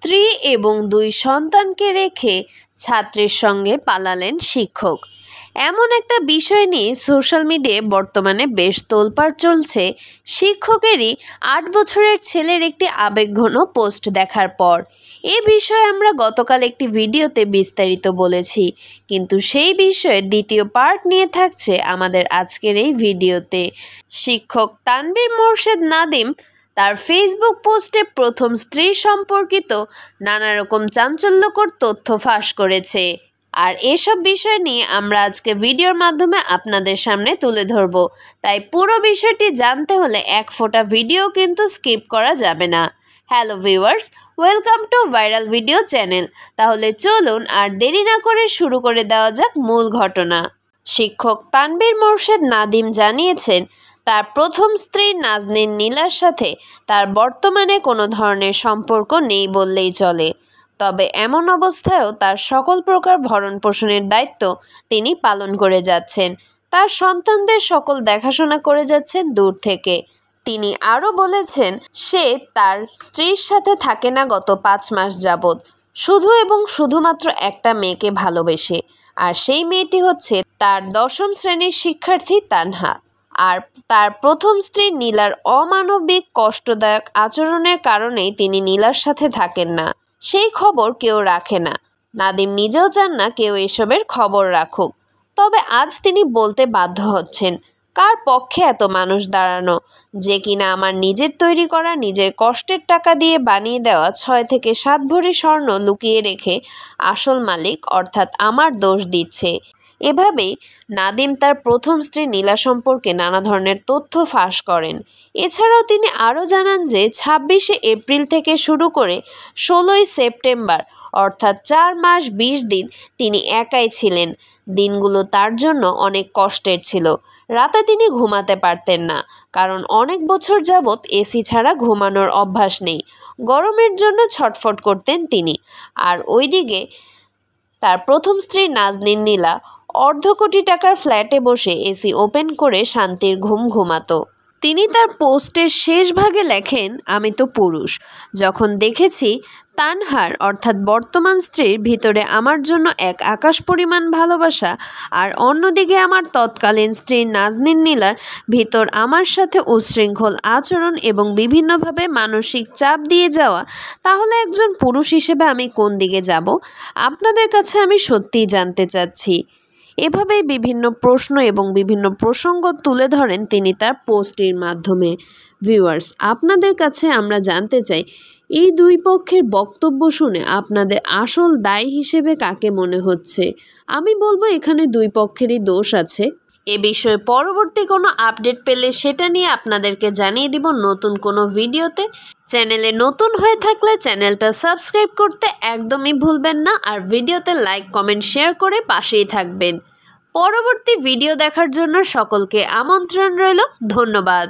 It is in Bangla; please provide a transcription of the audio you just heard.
স্ত্রী এবং 2 সন্তানকে রেখে ছাত্রের সঙ্গে পালালেন শিক্ষক। এমন একটা বিষয় নিয়ে সোশ্যাল মিডিয়ায় বর্তমানে বেশ তোলপাড় চলছে। শিক্ষকেরই 8 বছরের ছেলের একটি আবেগঘন পোস্ট দেখার পর এ বিষয়ে আমরা গতকাল একটি ভিডিওতে বিস্তারিত বলেছি, কিন্তু সেই বিষয়ের দ্বিতীয় পার্ট নিয়ে থাকছে আমাদের আজকের এই ভিডিওতে। শিক্ষক তানভীর মোর্শেদ নাদিম তার ফেসবুক পোস্টে প্রথম স্ত্রী সম্পর্কিত নানা রকম চাঞ্চল্যকর তথ্য ফাঁস করেছে। আর এসব বিষয় নিয়ে আমরা আজকে ভিডিওর মাধ্যমে আপনাদের সামনে তুলে ধরব, তাই পুরো বিষয়টি জানতে হলে এক ফোঁটা ভিডিও কিন্তু স্কিপ করা যাবে না। Hello viewers, welcome to viral video channel. তাহলে চলুন আর দেরি না করে শুরু করে দেওয়া যাক মূল ঘটনা। শিক্ষক তানভীর মোর্শেদ নাদিম জানিয়েছেন, তার প্রথম স্ত্রী নাজনীন নীলার সাথে তার বর্তমানে কোনো ধরনের সম্পর্ক নেই বললেই চলে। তবে এমন অবস্থায়ও তার সকল প্রকার ভরণ পোষণের দায়িত্ব তিনি পালন করে যাচ্ছেন। তার সন্তানদের সকল দেখাশোনা করে যাচ্ছেন দূর থেকে। তিনি আরও বলেছেন, সে তার স্ত্রীর সাথে থাকে না গত 5 মাস যাবৎ, শুধু এবং শুধুমাত্র একটা মেয়েকে ভালোবেসে। আর সেই মেয়েটি হচ্ছে তার 10ম শ্রেণীর শিক্ষার্থী তানহা। আর তার প্রথম স্ত্রী নীলার অমানবিক কষ্টদায়ক আচরণের কারণেই তিনি নীলার সাথে থাকেন না। সেই খবর কেউ রাখে না। নাদিম নিজেও চান না কেউ এসবের খবর রাখুক। তবে আজ তিনি বলতে বাধ্য হচ্ছেন, কার পক্ষে এত মানুষ দাঁড়ানো, যে কিনা আমার নিজের তৈরি করা, নিজের কষ্টের টাকা দিয়ে বানিয়ে দেওয়া 6 থেকে 7 ভরি স্বর্ণ লুকিয়ে রেখে আসল মালিক অর্থাৎ আমার দোষ দিচ্ছে। এভাবেই নাদিম তার প্রথম স্ত্রী নীলা সম্পর্কে নানা ধরনের তথ্য ফাঁস করেন। এছাড়াও তিনি আরও জানান যে 26শে এপ্রিল থেকে শুরু করে 16ই সেপ্টেম্বর অর্থাৎ 4 মাস 20 দিন তিনি একাই ছিলেন। দিনগুলো তার জন্য অনেক কষ্টের ছিল। রাতে তিনি ঘুমাতে পারতেন না, কারণ অনেক বছর যাবৎ এসি ছাড়া ঘুমানোর অভ্যাস নেই। গরমের জন্য ছটফট করতেন তিনি। আর ওইদিকে তার প্রথম স্ত্রী নাজনীন নীলা $1.5 কোটি টাকার ফ্ল্যাটে বসে এসি ওপেন করে শান্তির ঘুম ঘুমাতো। তিনি তার পোস্টের শেষ ভাগে লেখেন, আমি তো পুরুষ। যখন দেখেছি তানহার অর্থাৎ বর্তমান স্ত্রীর ভিতরে আমার জন্য এক আকাশ পরিমাণ ভালোবাসা, আর অন্যদিকে আমার তৎকালীন স্ত্রী নাজনীন নীলার ভিতর আমার সাথে উচ্ছৃঙ্খল আচরণ এবং বিভিন্নভাবে মানসিক চাপ দিয়ে যাওয়া, তাহলে একজন পুরুষ হিসেবে আমি কোন দিকে যাব? আপনাদের কাছে আমি সত্যিই জানতে চাচ্ছি। এভাবেই বিভিন্ন প্রশ্ন এবং বিভিন্ন প্রসঙ্গ তুলে ধরেন তিনি তার পোস্টের মাধ্যমে। ভিউয়ার্স, আপনাদের কাছে আমরা জানতে চাই, এই 2 পক্ষের বক্তব্য শুনে আপনাদের আসল দায়ী হিসেবে কাকে মনে হচ্ছে? আমি বলবো এখানে 2 পক্ষেরই দোষ আছে। এ বিষয়ে পরবর্তী কোনো আপডেট পেলে সেটা নিয়ে আপনাদেরকে জানিয়ে দিব নতুন কোনো ভিডিওতে। চ্যানেলে নতুন হয়ে থাকলে চ্যানেলটা সাবস্ক্রাইব করতে একদমই ভুলবেন না, আর ভিডিওতে লাইক, কমেন্ট, শেয়ার করে পাশেই থাকবেন। পরবর্তী ভিডিও দেখার জন্য সকলকে আমন্ত্রণ রইল। ধন্যবাদ।